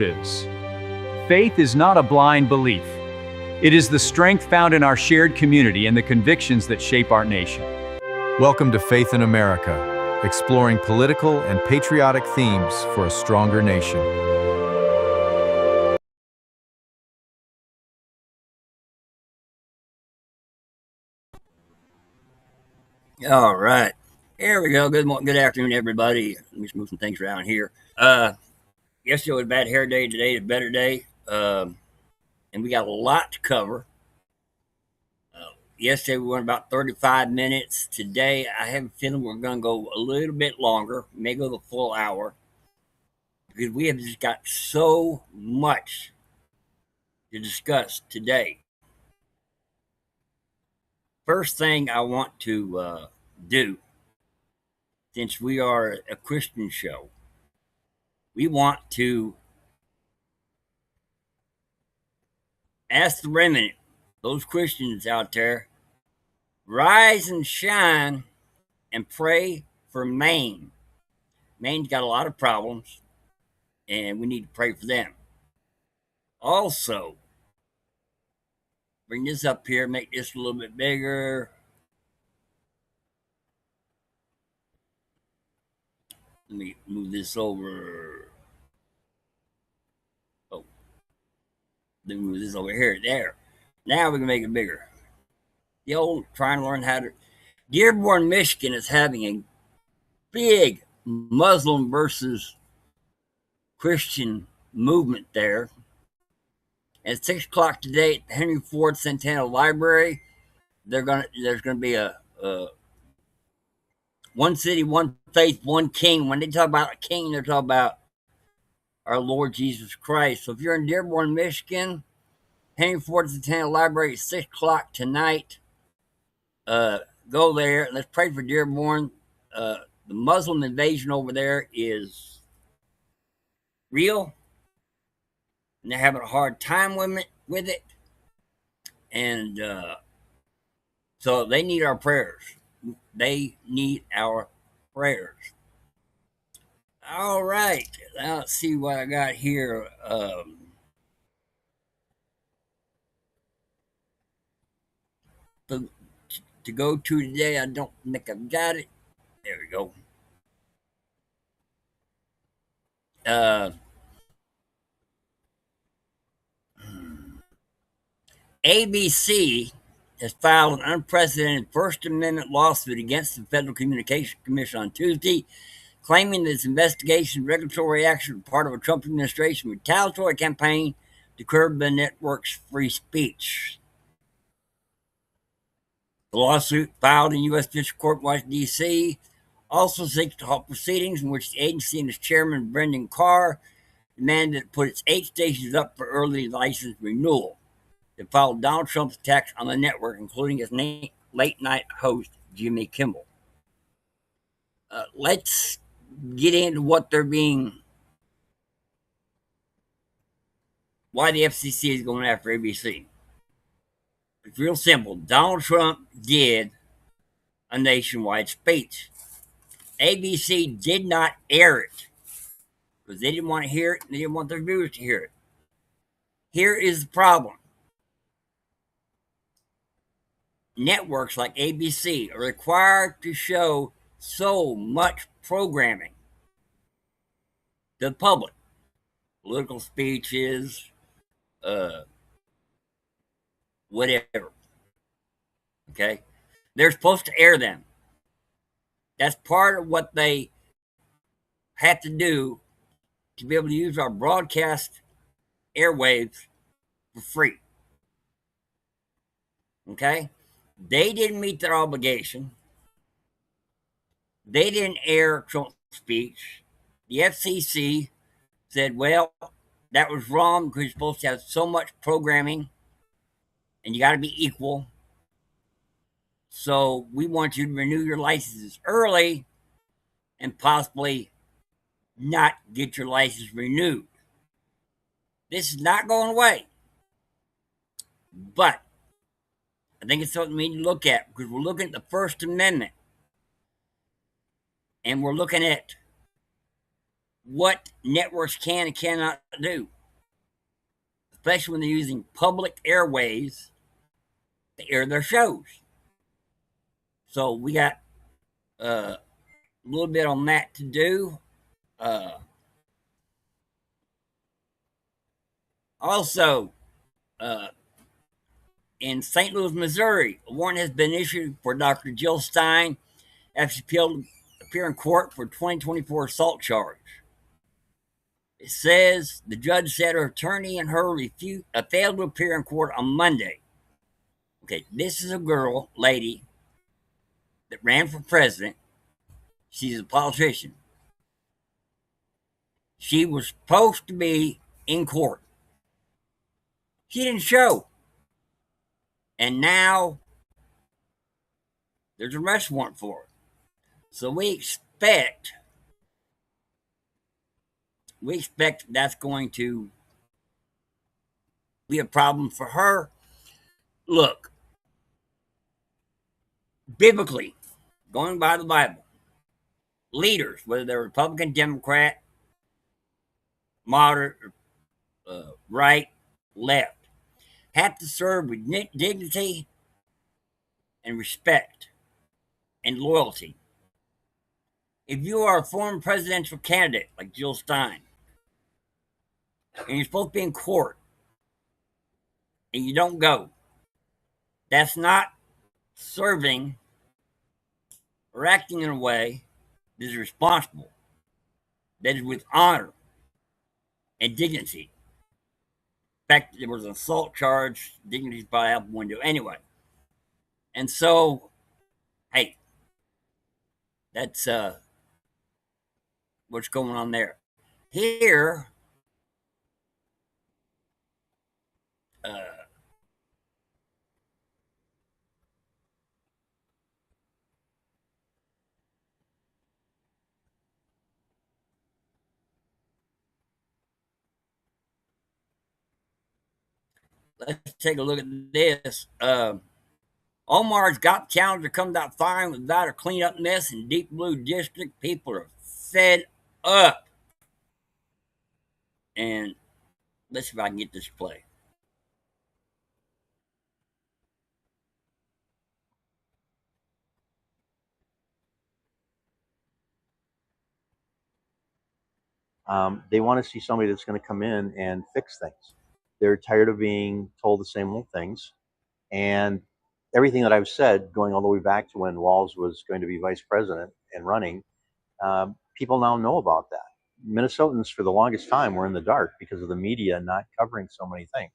is. Faith is not a blind belief. It is the strength found in our shared community and the convictions that shape our nation. Welcome to Faith in America, exploring political and patriotic themes for a stronger nation. All right. Here we go. Good morning, good afternoon, everybody. Let me just move some things around here. Yesterday was a bad hair day. Today is a better day. And we got a lot to cover. Yesterday we went about 35 minutes. Today I have a feeling we're going to go a little bit longer. May go the full hour. Because we have just got so much to discuss today. First thing I want to do, since we are a Christian show, we want to ask the remnant, those Christians out there, rise and shine and pray for Maine. Maine's got a lot of problems, and we need to pray for them. Also, bring this up here, make this a little bit bigger. Let me move this over. Oh, let me move this over here. There. Now we can make it bigger. The old trying to learn how to. Dearborn, Michigan is having a big Muslim versus Christian movement there. At 6 o'clock today at the Henry Ford Centennial Library, there's gonna be a one city, one faith, one king. When they talk about a king, they're talking about our Lord Jesus Christ. So if you're in Dearborn, Michigan, Henry Ford Centennial Library at 6 o'clock tonight, go there. Let's pray for Dearborn. The Muslim invasion over there is real, and they're having a hard time with it. And so they need our prayers. They need our prayers. All right. Now let's see what I got here. To go to today, I don't think I've got it. There we go. ABC has filed an unprecedented First Amendment lawsuit against the Federal Communications Commission on Tuesday, claiming that its investigation and regulatory action were part of a Trump administration retaliatory campaign to curb the network's free speech. The lawsuit, filed in U.S. District Court in Washington, D.C., also seeks to halt proceedings in which the agency and its chairman, Brendan Carr, demanded it put its 8 stations up for early license renewal. It followed Donald Trump's attacks on the network, including his late-night host, Jimmy Kimmel. Let's get into what they're being... why the FCC is going after ABC. It's real simple. Donald Trump did a nationwide speech. ABC did not air it because they didn't want to hear it and they didn't want their viewers to hear it. Here is the problem. Networks like ABC are required to show so much programming to the public. Political speeches, whatever. Okay? They're supposed to air them. That's part of what they have to do to be able to use our broadcast airwaves for free. Okay? They didn't meet their obligation. They didn't air Trump's speech. The FCC said, well, that was wrong because you're supposed to have so much programming and you got to be equal. So we want you to renew your licenses early and possibly not get your license renewed. This is not going away. But I think it's something we need to look at because we're looking at the First Amendment. And we're looking at what networks can and cannot do, especially when they're using public airways to air their shows. So we got a little bit on that to do. Also, uh, in St. Louis, Missouri, a warrant has been issued for Dr. Jill Stein after she failed to appear in court for 2024 assault charge. It says the judge said her attorney and her failed to appear in court on Monday. Okay, this is a lady, that ran for president. She's a politician. She was supposed to be in court. She didn't show. And now there's an arrest warrant for her. So we expect that's going to be a problem for her. Look, biblically, going by the Bible, leaders, whether they're Republican, Democrat, moderate, right, left, have to serve with dignity and respect and loyalty. If you are a former presidential candidate like Jill Stein, and you're supposed to be in court, and you don't go, that's not serving or acting in a way that is responsible, that is with honor and dignity. In fact, there was an assault charge, dignity's probably out the window anyway. And so, hey, that's what's going on there. Here, let's take a look at this. Omar's got calendar come out firing without a cleanup mess in Deep Blue District. People are fed up. And let's see if I can get this play. They want to see somebody that's going to come in and fix things. They're tired of being told the same old things. And everything that I've said, going all the way back to when Walz was going to be vice president and running, people now know about that. Minnesotans, for the longest time, were in the dark because of the media not covering so many things.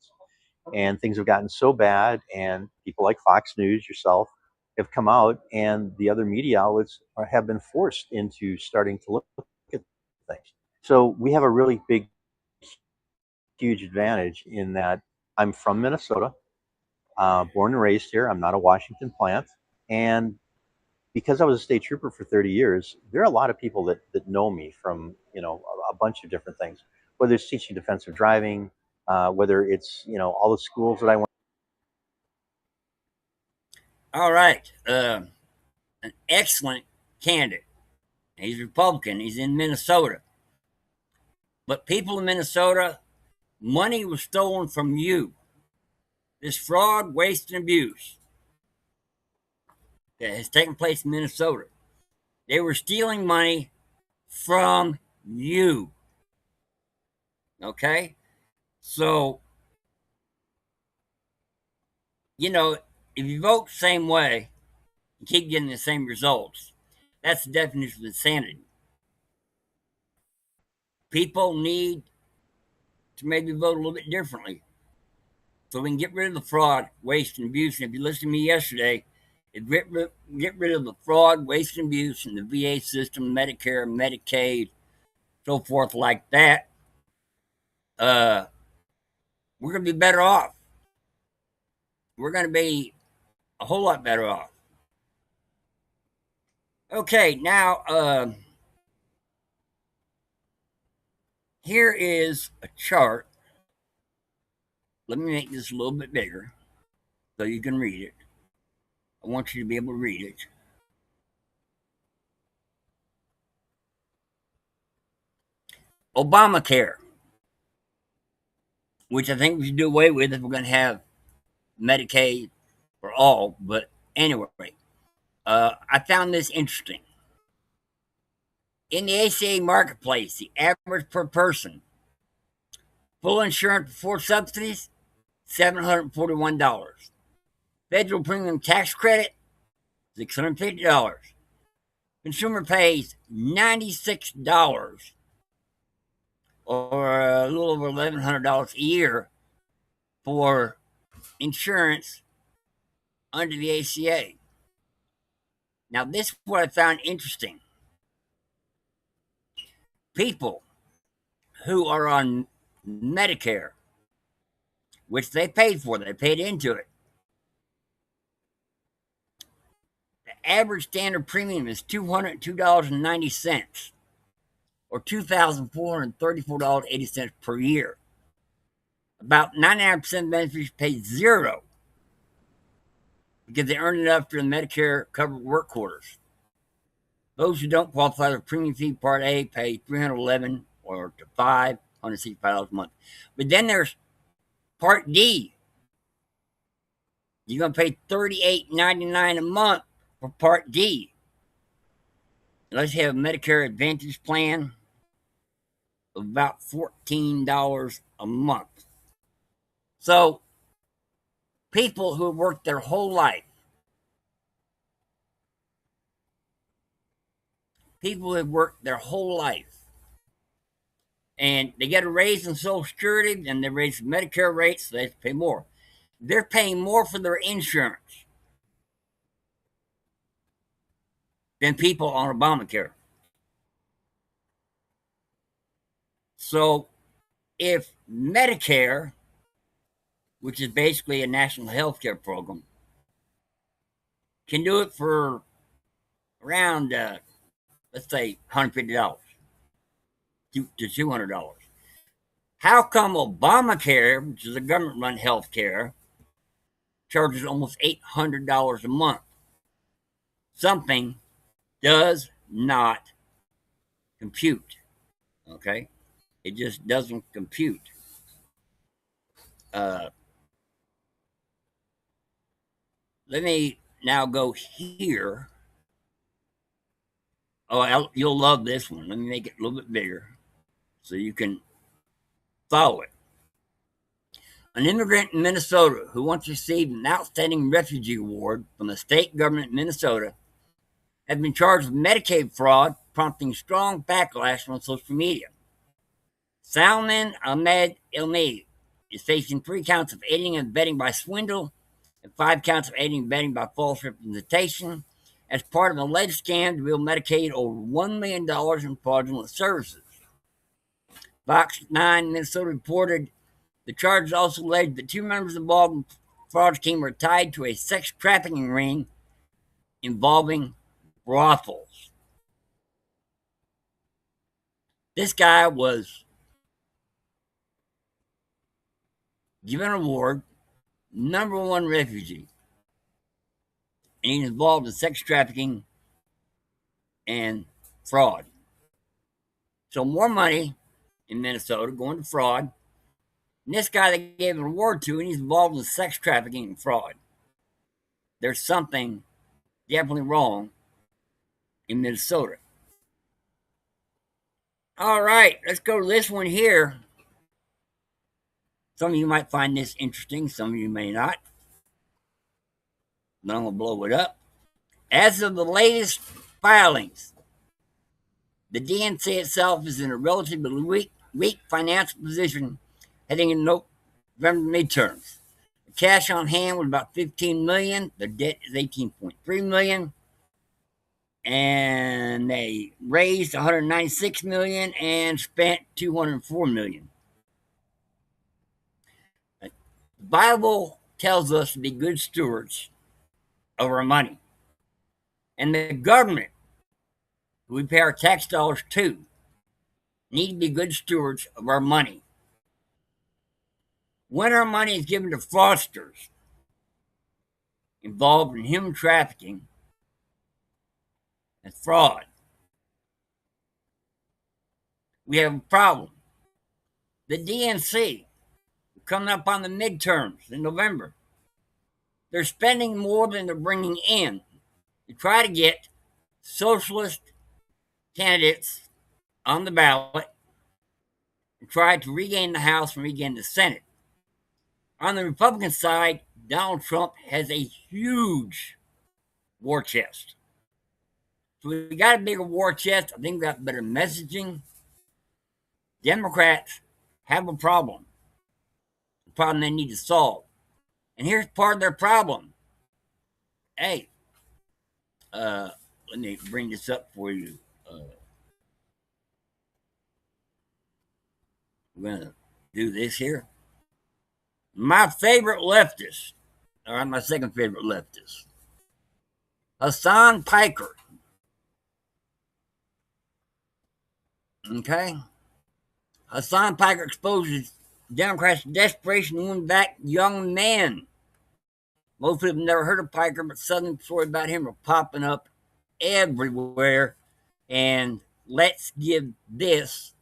And things have gotten so bad, and people like Fox News, yourself, have come out, and the other media outlets have been forced into starting to look at things. So we have a really big, huge advantage in that I'm from Minnesota, born and raised here. I'm not a Washington plant. And because I was a state trooper for 30 years, there are a lot of people that know me from, a bunch of different things, whether it's teaching defensive driving, whether it's, all the schools that I went. All right. An excellent candidate. He's Republican. He's in Minnesota. But people in Minnesota, money was stolen from you. This fraud, waste, and abuse that has taken place in Minnesota. They were stealing money from you. Okay? So, if you vote the same way and keep getting the same results, that's the definition of insanity. People need to maybe vote a little bit differently so we can get rid of the fraud, waste, and abuse. And if you listened to me yesterday, get rid of the fraud, waste, and abuse in the VA system, Medicare, Medicaid, so forth like that, we're going to be better off. We're going to be a whole lot better off. Okay, now, here is a chart. Let me make this a little bit bigger so you can read it. I want you to be able to read it. Obamacare, which I think we should do away with if we're going to have Medicaid for all. But anyway, I found this interesting. In the ACA marketplace, the average per person, full insurance before subsidies, $741. Federal premium tax credit, $650. Consumer pays $96 or a little over $1,100 a year for insurance under the ACA. Now, this is what I found interesting. People who are on Medicare, which they paid for, they paid into it. The average standard premium is $202.90 or $2,434.80 per year. About 99% of beneficiaries pay zero because they earn enough for the Medicare covered work quarters. Those who don't qualify for premium fee Part A pay $311 or to $565 a month. But then there's Part D. You're going to pay $38.99 a month for Part D. Unless you have a Medicare Advantage plan of about $14 a month. So, people who have worked their whole life, and they get a raise in Social Security, and they raise the Medicare rates, so they have to pay more. They're paying more for their insurance than people on Obamacare. So, if Medicare, which is basically a national health care program, can do it for around, let's say, $150 to $200. How come Obamacare, which is a government-run health care, charges almost $800 a month? Something does not compute, okay? It just doesn't compute. Let me now go here. Oh, you'll love this one. Let me make it a little bit bigger so you can follow it. An immigrant in Minnesota who once received an outstanding refugee award from the state government of Minnesota has been charged with Medicaid fraud, prompting strong backlash on social media. Salman Ahmed Ilmi is facing 3 counts of aiding and abetting by swindle and 5 counts of aiding and abetting by false representation as part of an alleged scam to bill Medicaid over $1 million in fraudulent services. Fox 9 Minnesota reported the charges also alleged that 2 members involved in the fraud scheme were tied to a sex trafficking ring involving brothels. This guy was given an award, #1 refugee, and he's involved in sex trafficking and fraud. So more money in Minnesota going to fraud. And this guy they gave an award to, and he's involved in sex trafficking and fraud. There's something definitely wrong in Minnesota. All right, let's go to this one here. Some of you might find this interesting, some of you may not. But I'm going to blow it up. As of the latest filings, the DNC itself is in a relatively weak financial position heading into November midterms. The cash on hand was about $15 million. The debt is $18.3 million. And they raised $196 million and spent $204 million. The Bible tells us to be good stewards of our money. And the government, who we pay our tax dollars to, need to be good stewards of our money. When our money is given to fraudsters involved in human trafficking and fraud, we have a problem. The DNC, coming up on the midterms in November, they're spending more than they're bringing in to try to get socialist candidates on the ballot and try to regain the House and regain the Senate. On the Republican side, Donald Trump has a huge war chest. So we got a bigger war chest. I think we got better messaging. Democrats have a problem they need to solve. And here's part of their problem. Hey, let me bring this up for you. We're going to do this here. My favorite leftist, or my second favorite leftist, Hasan Piker. Okay? Hasan Piker exposes Democrats' desperation to win back young men. Most people have never heard of Piker, but Southern stories about him are popping up everywhere. And let's give this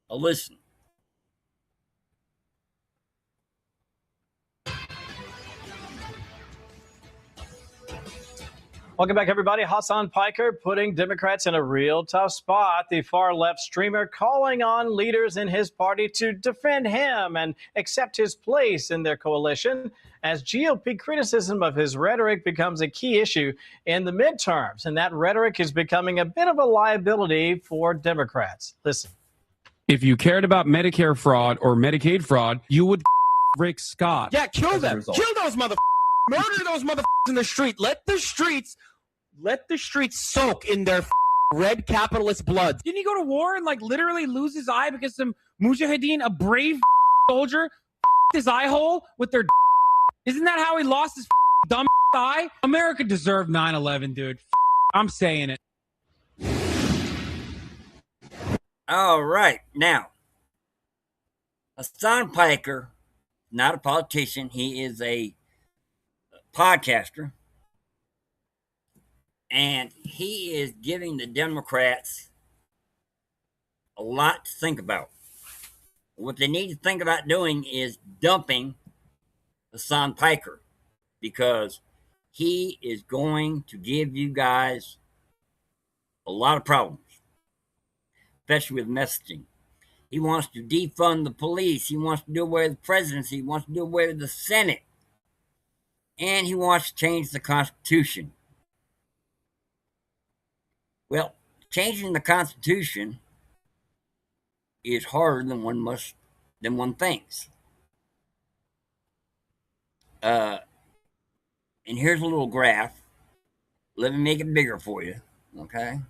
a listen. Welcome back, everybody. Hasan Piker putting Democrats in a real tough spot. The far-left streamer calling on leaders in his party to defend him and accept his place in their coalition as GOP criticism of his rhetoric becomes a key issue in the midterms. And that rhetoric is becoming a bit of a liability for Democrats. Listen. If you cared about Medicare fraud or Medicaid fraud, you would Rick Scott. Yeah, kill them. Kill those motherfuckers. Murder those motherfuckers in the street. Let the streets soak in their red capitalist blood. Didn't he go to war and literally lose his eye because some mujahideen, a brave soldier, his eye hole with their? Isn't that how he lost his dumb eye? America deserved 9/11, dude. I'm saying it. All right, now Hasan Piker, not a politician. He is a podcaster, and he is giving the Democrats a lot to think about. What they need to think about doing is dumping Hasan Piker, because he is going to give you guys a lot of problems, especially with messaging. He wants to defund the police. He wants to do away with the presidency. He wants to do away with the Senate. And he wants to change the Constitution. Well, changing the Constitution is harder than one thinks. And here's a little graph. Let me make it bigger for you, okay?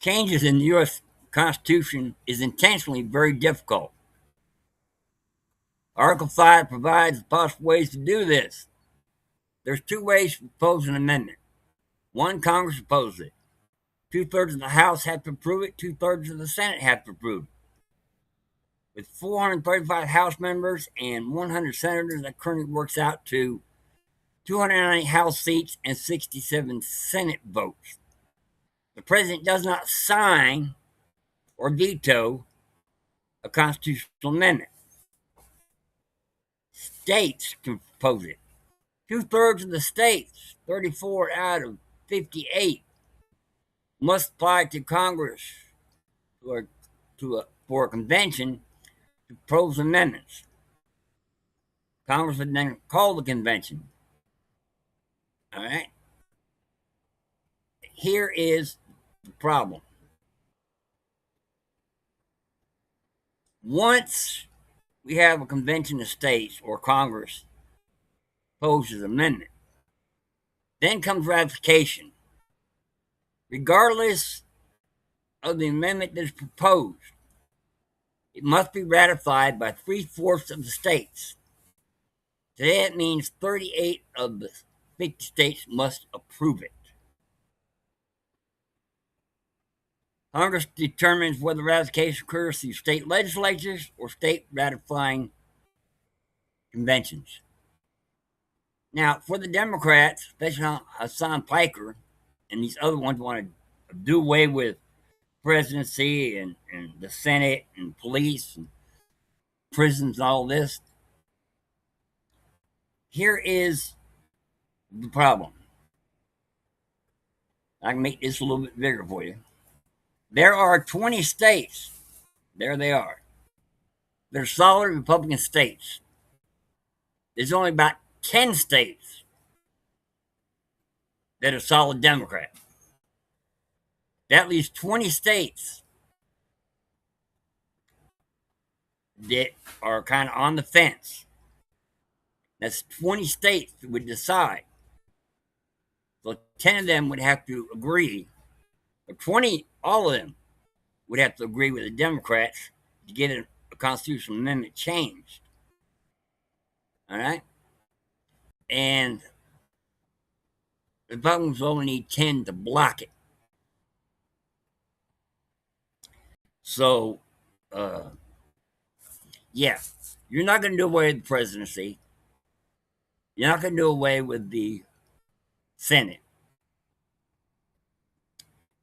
Changes in the U.S. Constitution is intentionally very difficult. Article 5 provides possible ways to do this. There's two ways to propose an amendment. One, Congress opposes it. 2/3 of the House have to approve it. 2/3 of the Senate have to approve it. With 435 House members and 100 senators, that currently works out to 290 House seats and 67 Senate votes. The president does not sign or veto a constitutional amendment. States can propose it. 2/3 of the states, 34 out of 58, must apply to Congress for a convention to propose amendments. Congress would then call the convention. All right. Here is the problem. Once we have a convention of states or Congress proposes an amendment, then comes ratification. Regardless of the amendment that is proposed, it must be ratified by 3/4 of the states. Today it means 38 of the 50 states must approve it. Congress determines whether ratification occurs through state legislatures or state ratifying conventions. Now, for the Democrats, especially Hasan Piker and these other ones want to do away with presidency and the Senate and police and prisons and all this. Here is the problem. I can make this a little bit bigger for you. There are 20 states. There they are. They're solid Republican states. There's only about 10 states that are solid Democrat. That leaves 20 states that are kind of on the fence. That's 20 states that would decide. So 10 of them would have to agree, or 20, all of them would have to agree with the Democrats to get a constitutional amendment changed. All right? And the Republicans only need 10 to block it. So, yeah, you're not going to do away with the presidency. You're not going to do away with the Senate.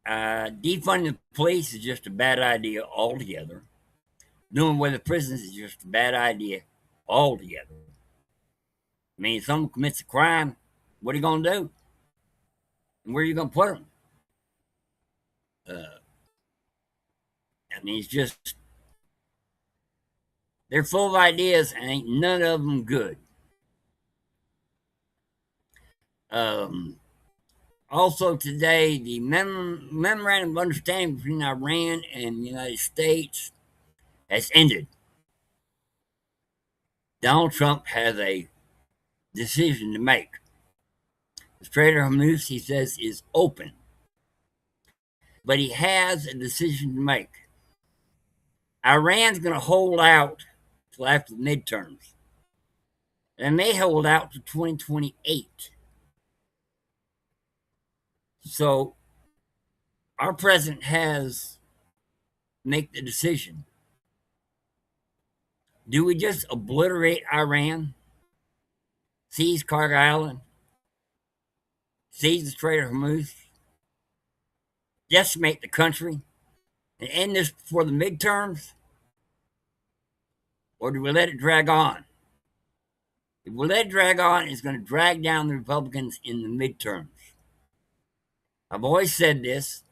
Defunding the police is just a bad idea altogether. Doing away with the prisons is just a bad idea altogether. I mean, if someone commits a crime, what are you going to do? And where are you going to put them? I mean, it's just, they're full of ideas and ain't none of them good. Also today, the memorandum of understanding between Iran and the United States has ended. Donald Trump has a decision to make. The Strait of Hormuz, he says, is open. But he has a decision to make. Iran's going to hold out till after the midterms. They may hold out to 2028. So our president has to make the decision. Do we just obliterate Iran? Seize Carter Island? Seize the Strait of Hormuz? Decimate the country? And end this before the midterms? Or do we let it drag on? If we let it drag on, it's going to drag down the Republicans in the midterms. I've always said this,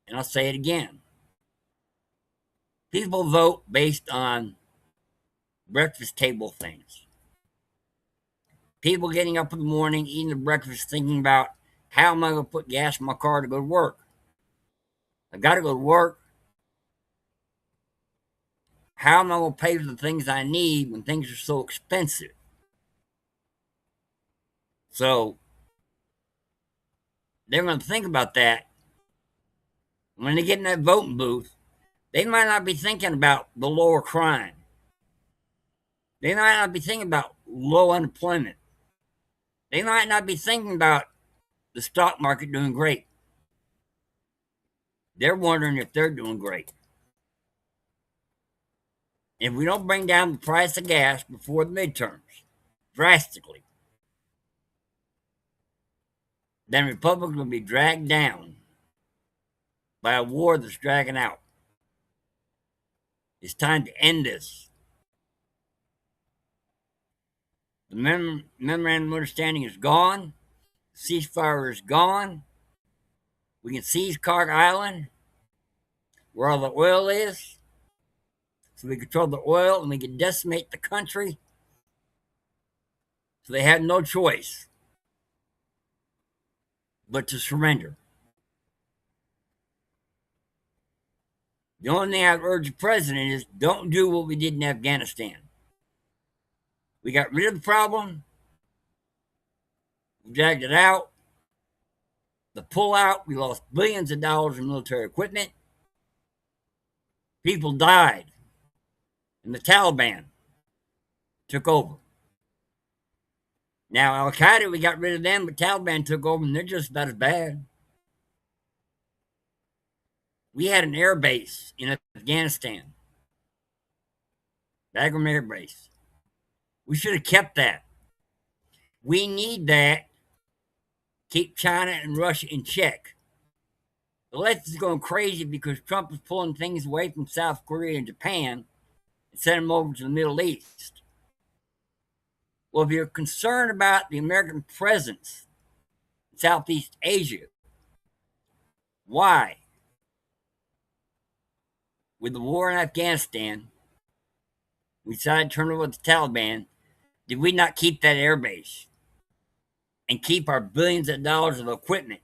and I'll say it again. People vote based on breakfast table things. People getting up in the morning, eating their breakfast, thinking about, how am I going to put gas in my car to go to work? I've got to go to work. How am I going to pay for the things I need when things are so expensive? So, they're going to think about that. When they get in that voting booth, they might not be thinking about the lower crime. They might not be thinking about low unemployment. They might not be thinking about the stock market doing great. They're wondering if they're doing great. If we don't bring down the price of gas before the midterms, drastically, then Republicans will be dragged down by a war that's dragging out. It's time to end this. The memorandum of understanding is gone. The ceasefire is gone. We can seize Carter Island, where all the oil is, so we control the oil and we can decimate the country. So they had no choice but to surrender. The only thing I would urge the president is, don't do what we did in Afghanistan. We got rid of the problem. We dragged it out. The pullout, we lost billions of dollars in military equipment. People died. And the Taliban took over. Now, Al-Qaeda, we got rid of them, but Taliban took over, and they're just about as bad. We had an air base in Afghanistan. Bagram Air Base. We should have kept that. We need that keep China and Russia in check. The left is going crazy because Trump is pulling things away from South Korea and Japan and sending them over to the Middle East. Well, if you're concerned about the American presence in Southeast Asia, why, with the war in Afghanistan, we decided to turn over to the Taliban, did we not keep that airbase and keep our billions of dollars of equipment?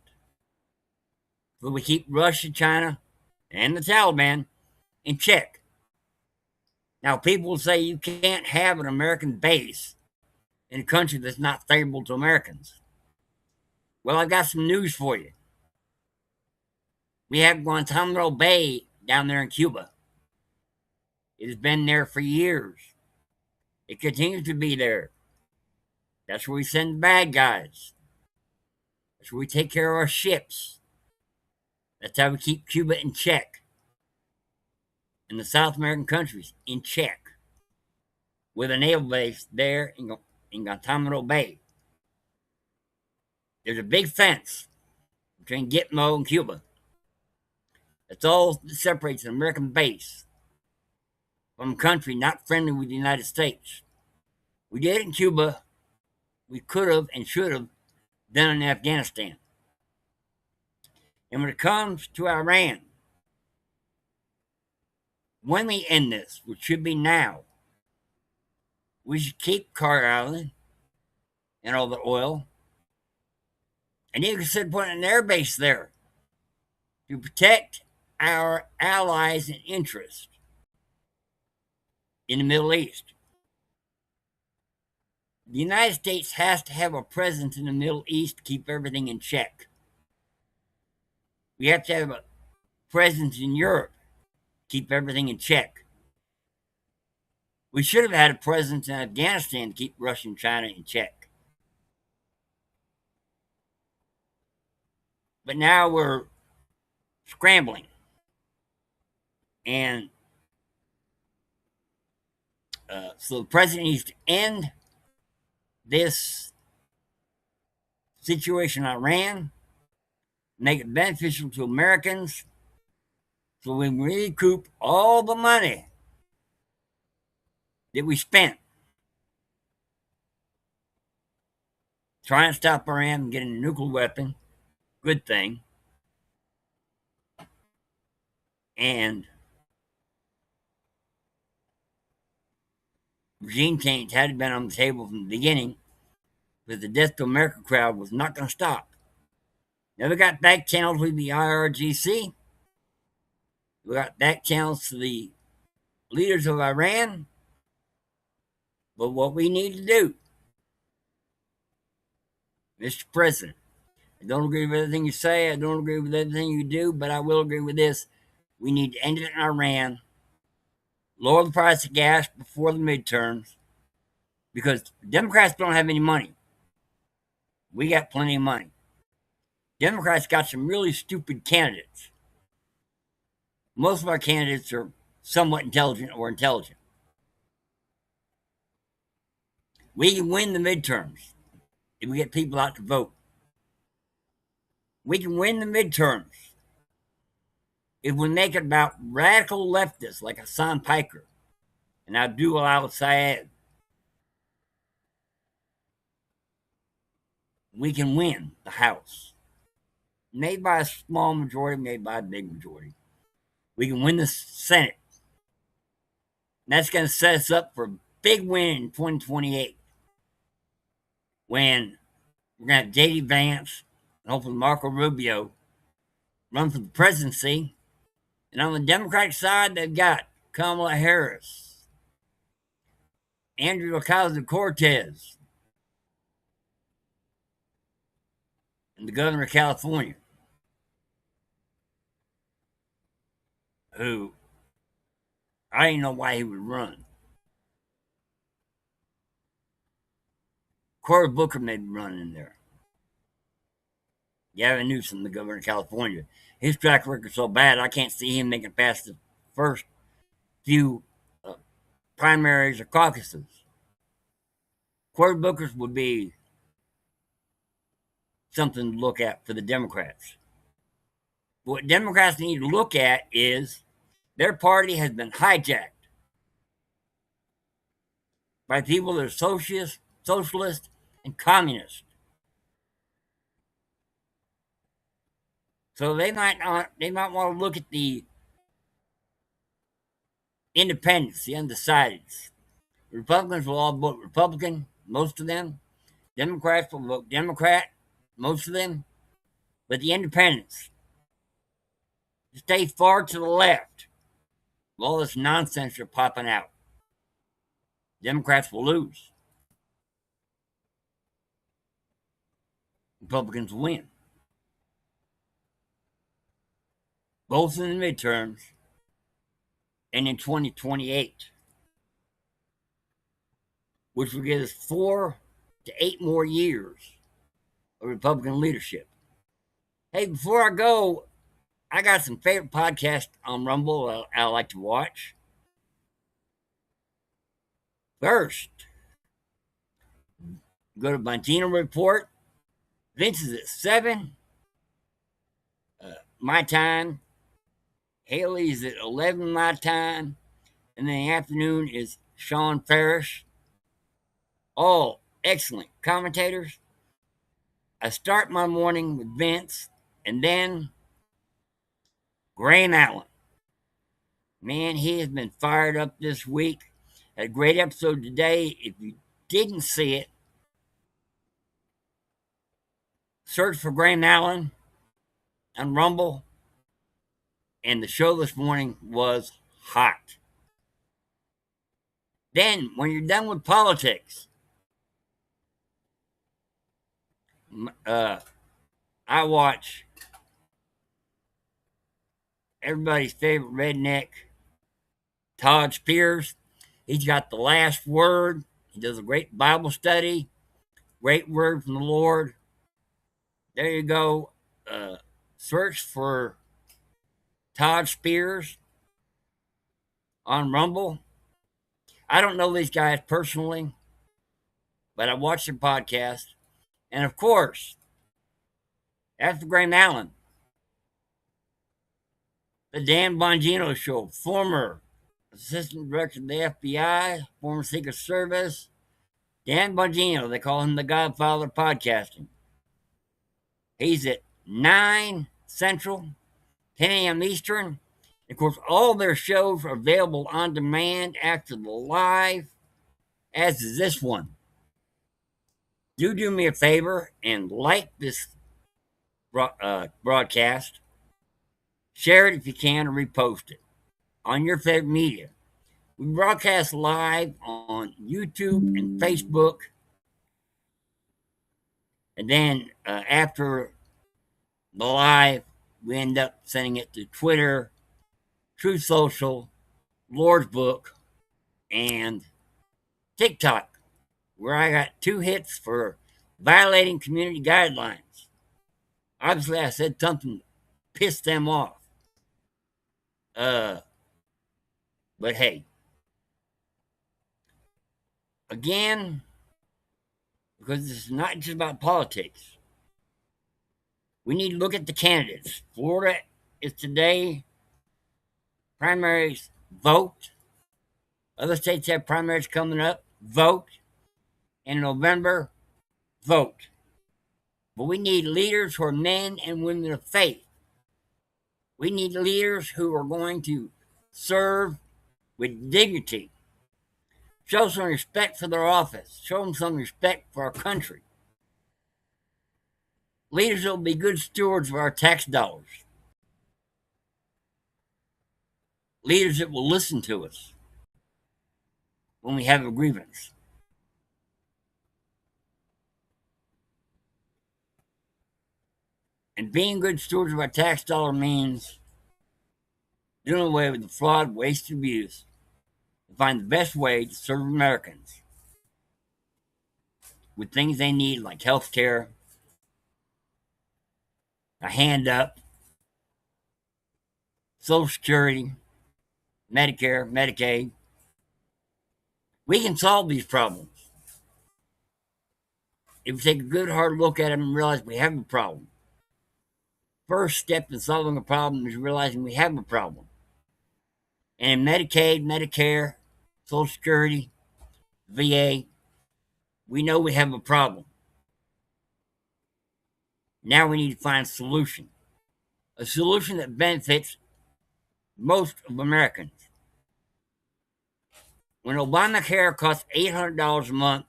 So we keep Russia, China, and the Taliban in check. Now, people will say you can't have an American base in a country that's not favorable to Americans. Well, I've got some news for you. We have Guantanamo Bay down there in Cuba. It has been there for years. It continues to be there. That's where we send the bad guys. That's where we take care of our ships. That's how we keep Cuba in check. And the South American countries in check. With a naval base there in Guantanamo Bay. There's a big fence between Gitmo and Cuba. That's all that separates an American base from a country not friendly with the United States. We did it in Cuba. We could have and should have done it in Afghanistan. And when it comes to Iran, when we end this, which should be now, we should keep Carter Island and all the oil. And you consider putting an air base there to protect our allies and interests in the Middle East. The United States has to have a presence in the Middle East to keep everything in check. We have to have a presence in Europe to keep everything in check. We should have had a presence in Afghanistan to keep Russia and China in check. But now we're scrambling. And so the president needs to end this situation in Iran, make it beneficial to Americans, so we can recoup all the money that we spent trying to stop Iran from getting a nuclear weapon. Good thing. And regime change had been on the table from the beginning, but the Death to America crowd was not going to stop. Never got back channels with the IRGC. We got back channels to the leaders of Iran. But what we need to do, Mr. President, I don't agree with everything you say, I don't agree with everything you do, but I will agree with this. We need to end it in Iran, lower the price of gas before the midterms, because Democrats don't have any money. We got plenty of money. Democrats got some really stupid candidates. Most of our candidates are somewhat intelligent or intelligent. We can win the midterms if we get people out to vote. We can win the midterms if we make it about radical leftists like Hasan Piker and Abdul al-Sayed. We can win the House. Maybe by a small majority, maybe by a big majority. We can win the Senate. And that's going to set us up for a big win in 2028. When we're going to have J.D. Vance and hopefully Marco Rubio run for the presidency. And on the Democratic side, they've got Kamala Harris, Andrew Ocasio-Cortez, and the governor of California, who I didn't know why he would run. Cory Booker may be running in there. Gavin Newsom, the governor of California. His track record's so bad, I can't see him making it past the first few primaries or caucuses. Cory Booker's would be something to look at for the Democrats. What Democrats need to look at is their party has been hijacked by people that are socialist, and communist. So they might want to look at the independents, the undecideds. Republicans will all vote Republican, most of them. Democrats will vote Democrat, most of them. But the independents stay far to the left of all this nonsense are popping out. Democrats will lose. Republicans will win. Both in the midterms and in 2028, which will give us 4 to 8 more years of Republican leadership. Hey, before I go, I got some favorite podcasts on Rumble I like to watch. First, go to Bongino Report. Vince is at 7. My time. Haley's at 11 my time. And then the afternoon is Sean Parrish. All excellent commentators. I start my morning with Vince and then Graham Allen. Man, he has been fired up this week. Had a great episode today. If you didn't see it, search for Graham Allen on Rumble. And the show this morning was hot. Then, when you're done with politics, I watch everybody's favorite redneck, Todd Spears. He's got the last word. He does a great Bible study. Great word from the Lord. There you go. Search for Todd Spears on Rumble. I don't know these guys personally, but I watch their podcast. And of course, after Graham Allen, the Dan Bongino Show, former Assistant Director of the FBI, former Secret Service, Dan Bongino, they call him the Godfather of podcasting. He's at 9 Central, 10 a.m. Eastern. Of course, all their shows are available on demand after the live, as is this one. Do me a favor and like this broadcast. Share it if you can or repost it on your favorite media. We broadcast live on YouTube and Facebook. And then after the live, we end up sending it to Twitter, Truth Social, Lord's Book, and TikTok, where I got 2 hits for violating community guidelines. Obviously, I said something to piss them off. But hey, again, because this is not just about politics, we need to look at the candidates. Florida is today. Primaries, vote. Other states have primaries coming up, vote. In November, vote. But we need leaders who are men and women of faith. We need leaders who are going to serve with dignity. Show some respect for their office. Show them some respect for our country. Leaders that will be good stewards of our tax dollars. Leaders that will listen to us when we have a grievance. And being good stewards of our tax dollar means doing away with the fraud, waste, and abuse to find the best way to serve Americans with things they need like health care, a hand up, Social Security, Medicare, Medicaid. We can solve these problems. if we take a good hard look at them and realize we have a problem. First step in solving a problem is realizing we have a problem. And in Medicaid, Medicare, Social Security, VA, we know we have a problem. Now we need to find a solution that benefits most of Americans. When Obamacare costs $800 a month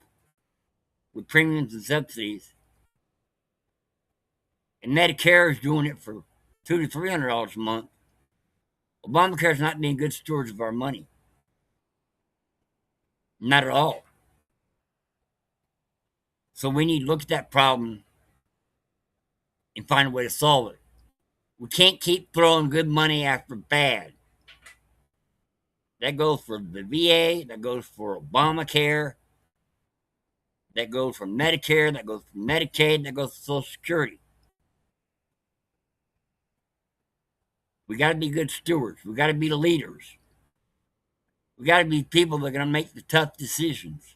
with premiums and subsidies, and Medicare is doing it for $200 to $300 a month, Obamacare is not being good stewards of our money. Not at all. So we need to look at that problem and find a way to solve it. We can't keep throwing good money after bad. That goes for the VA, that goes for Obamacare, that goes for Medicare, that goes for Medicaid, that goes for Social Security. We got to be good stewards. We got to be the leaders. We got to be people that are going to make the tough decisions.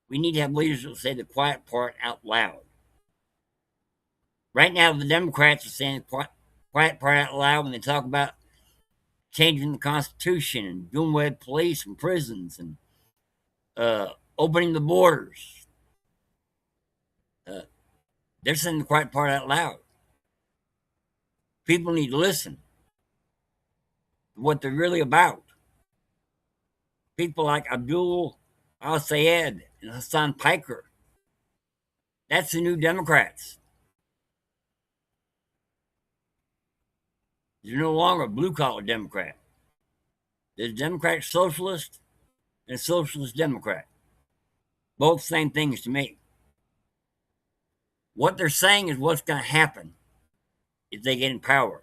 We need to have leaders that will say the quiet part out loud. Right now, the Democrats are saying the quiet part out loud when they talk about changing the Constitution and doing away with police and prisons and opening the borders. They're saying the quiet part out loud. People need to listen to what they're really about. People like Abdul al-Sayed and Hasan Piker. That's the new Democrats. They're no longer a blue-collar Democrat. There's a Democratic Socialist and a Socialist Democrat. Both same things to me. What they're saying is what's going to happen if they get in power.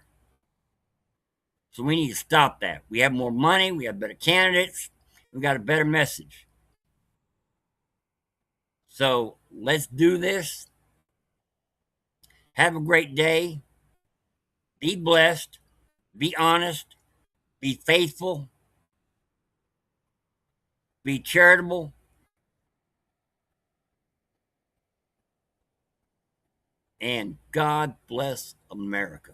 So we need to stop that. We have more money. We have better candidates. We got a better message. So let's do this. Have a great day. Be blessed. Be honest. Be faithful. Be charitable. And God bless America.